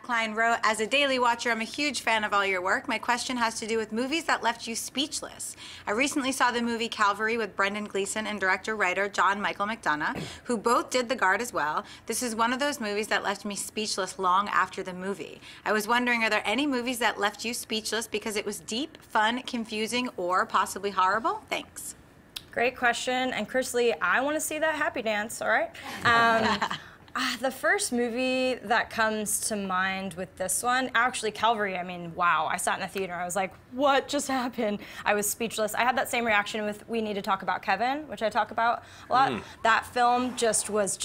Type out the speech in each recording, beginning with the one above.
Klein wrote, as a daily watcher, I'm a huge fan of all your work. My question has to do with movies that left you speechless. I recently saw the movie Calvary with Brendan Gleeson and director-writer John Michael McDonagh, who both did The Guard as well. This is one of those movies that left me speechless long after the movie. I was wondering, are there any movies that left you speechless because it was deep, fun, confusing, or possibly horrible? Thanks. Great question. And Chris Lee, I want to see that happy dance, all right? The first movie that comes to mind with this one, actually Calvary, I mean, wow, I sat in the theater, I was like, what just happened? I was speechless. I had that same reaction with We Need to Talk About Kevin, which I talk about a lot. That film was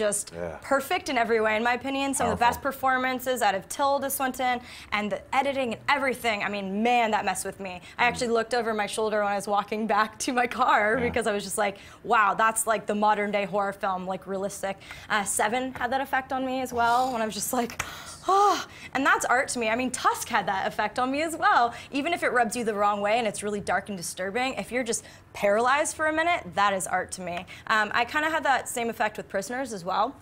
perfect in every way, in my opinion. Some of the best performances out of Tilda Swinton, and the editing and everything. I mean, man, that messed with me. I actually looked over my shoulder when I was walking back to my car because I was just like, wow, that's like the modern day horror film, like realistic. Seven had that effect on me as well, when I was just like, oh, and that's art to me. I mean, Tusk had that effect on me as well. Even if it rubs you the wrong way and it's really dark and disturbing, if you're just paralyzed for a minute, that is art to me. I kind of had that same effect with Prisoners as well,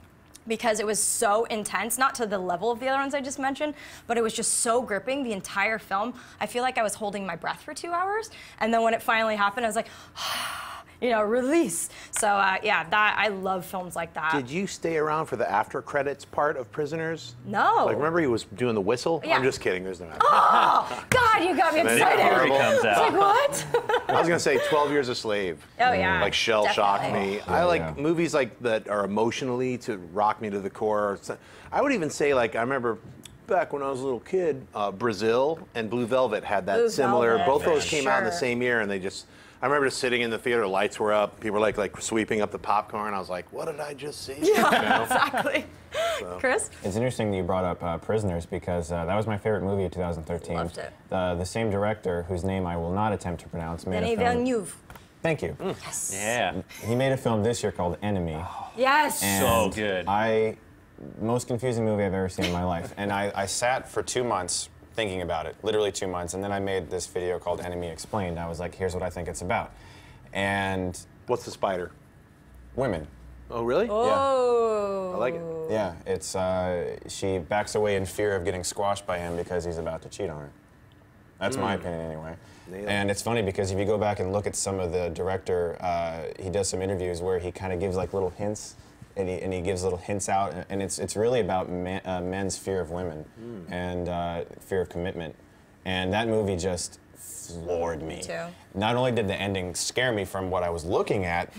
because it was so intense, not to the level of the other ones I just mentioned, but it was just so gripping the entire film. I feel like I was holding my breath for 2 hours, and then when it finally happened, I was like, you know, release. So yeah, I love films like that. Did you stay around for the after credits part of Prisoners? No. Like, remember he was doing the whistle? Yeah. I'm just kidding, there's no after. Oh, God, you got me excited. Harry comes out. It's like, what? I was gonna say 12 Years a Slave. Oh yeah. Like shell shocked me. I like yeah. movies like that are emotionally to rock me to the core. I would even say, like, I remember back when I was a little kid, Brazil and Blue Velvet had that Blue similar. Velvet, Both those for came out in the sure. same year, and they just. I remember just sitting in the theater, lights were up, people were like sweeping up the popcorn. I was like, what did I just see? Yeah, You know? exactly. So. Chris? It's interesting that you brought up Prisoners, because that was my favorite movie of 2013. Loved it. The same director, whose name I will not attempt to pronounce, made a Denis film. Villeneuve. Thank you. Yes. Yeah. He made a film this year called Enemy. Yes. And So good. Most confusing movie I've ever seen in my life. And I sat for 2 months thinking about it, literally 2 months, and then I made this video called Enemy Explained. I was like, here's what I think it's about. And What's the spider? women. Oh, really? Oh. I like it. Yeah, it's she backs away in fear of getting squashed by him because he's about to cheat on her. That's my opinion anyway. Nailed. And it's funny because if you go back and look at some of the director, he does some interviews where he kind of gives like little hints, and he gives little hints out, and it's really about men's fear of women and fear of commitment. And that movie just floored me. Me too. Not only did the ending scare me from what I was looking at,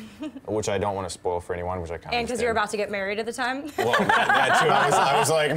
which I don't want to spoil for anyone, which I kind of And because you were about to get married at the time? Well, that too. I was like,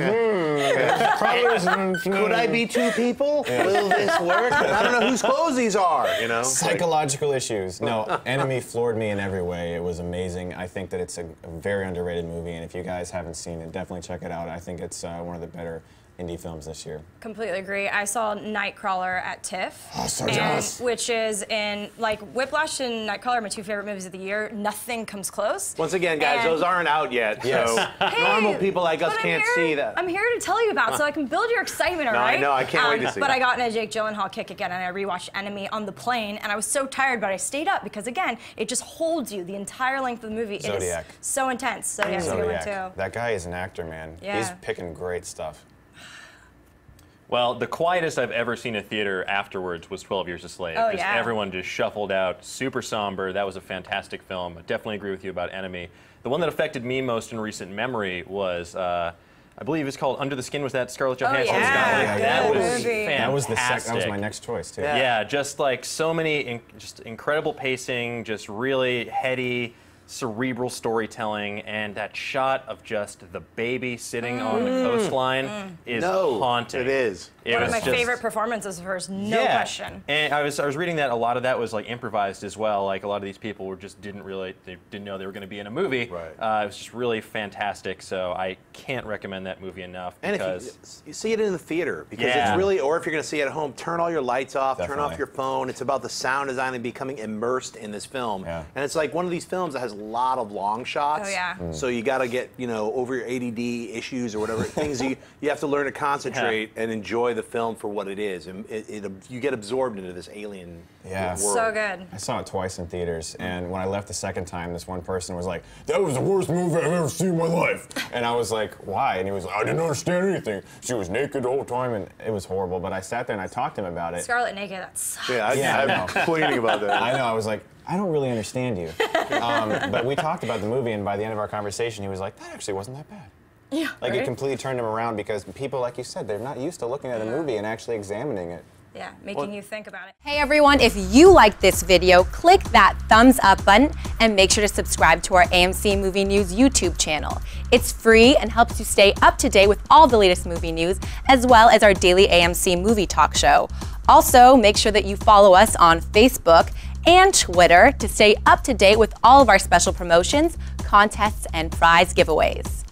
Could I be two people? Will this work? I don't know whose clothes these are, you know? Psychological issues. No, Enemy floored me in every way. It was amazing. I think that it's a very underrated movie, and if you guys haven't seen it, definitely check it out. I think it's one of the better indie films this year. Completely agree. I saw Nightcrawler at TIFF. Oh, so jealous. Which is in, like, Whiplash and Nightcrawler are my two favorite movies of the year. Nothing comes close. Once again, guys, those aren't out yet, so normal people like us can't see that. I'm here to tell you about, so I can build your excitement, all right? I know, I can't wait to see But it. I got in a Jake Gyllenhaal kick again, and I rewatched Enemy on the plane, and I was so tired, but I stayed up because, again, it just holds you the entire length of the movie. Zodiac. It is so intense. Zodiac's a good one, too. That guy is an actor, man. Yeah. He's picking great stuff. Well, the quietest I've ever seen a theater afterwards was 12 Years a Slave. Oh, just yeah. Everyone just shuffled out, super somber. That was a fantastic film. I definitely agree with you about Enemy. The one that affected me most in recent memory was, I believe it's called Under the Skin. Was that Scarlett Johansson? yeah. That Good was movie. fantastic. That was my next choice, too. Yeah, just like so many, just incredible pacing, just really heady, cerebral storytelling, and that shot of just the baby sitting on the coastline is haunting. It is. One of my favorite performances of hers, no question. And I was reading that a lot of that was like improvised as well. Like a lot of these people were just didn't know they were going to be in a movie. Right. It was just really fantastic. So I can't recommend that movie enough. And because if you see it in the theater, because it's really, or if you're going to see it at home, turn all your lights off, turn off your phone. It's about the sound design and becoming immersed in this film. Yeah. And it's like one of these films that has lot of long shots. Oh, yeah. So you got to get, over your ADD issues or whatever, things you have to learn to concentrate and enjoy the film for what it is. And you get absorbed into this alien world. So good. I saw it twice in theaters, and when I left the second time, this one person was like, "That was the worst movie I've ever seen in my life." And I was like, "Why?" And he was like, "I didn't understand anything. She was naked the whole time," and it was horrible. But I sat there and I talked to him about it. Scarlet naked, that sucks. Yeah, I'm complaining about that. I know. I was like, I don't really understand you. But we talked about the movie, and by the end of our conversation, he was like, "That actually wasn't that bad." Yeah, Like, right? it completely turned him around because people, like you said, they're not used to looking at a movie and actually examining it. Yeah, making you think about it. Hey everyone, if you liked this video, click that thumbs up button and make sure to subscribe to our AMC Movie News YouTube channel. It's free and helps you stay up to date with all the latest movie news, as well as our daily AMC movie talk show. Also, make sure that you follow us on Facebook and Twitter to stay up to date with all of our special promotions, contests, and prize giveaways.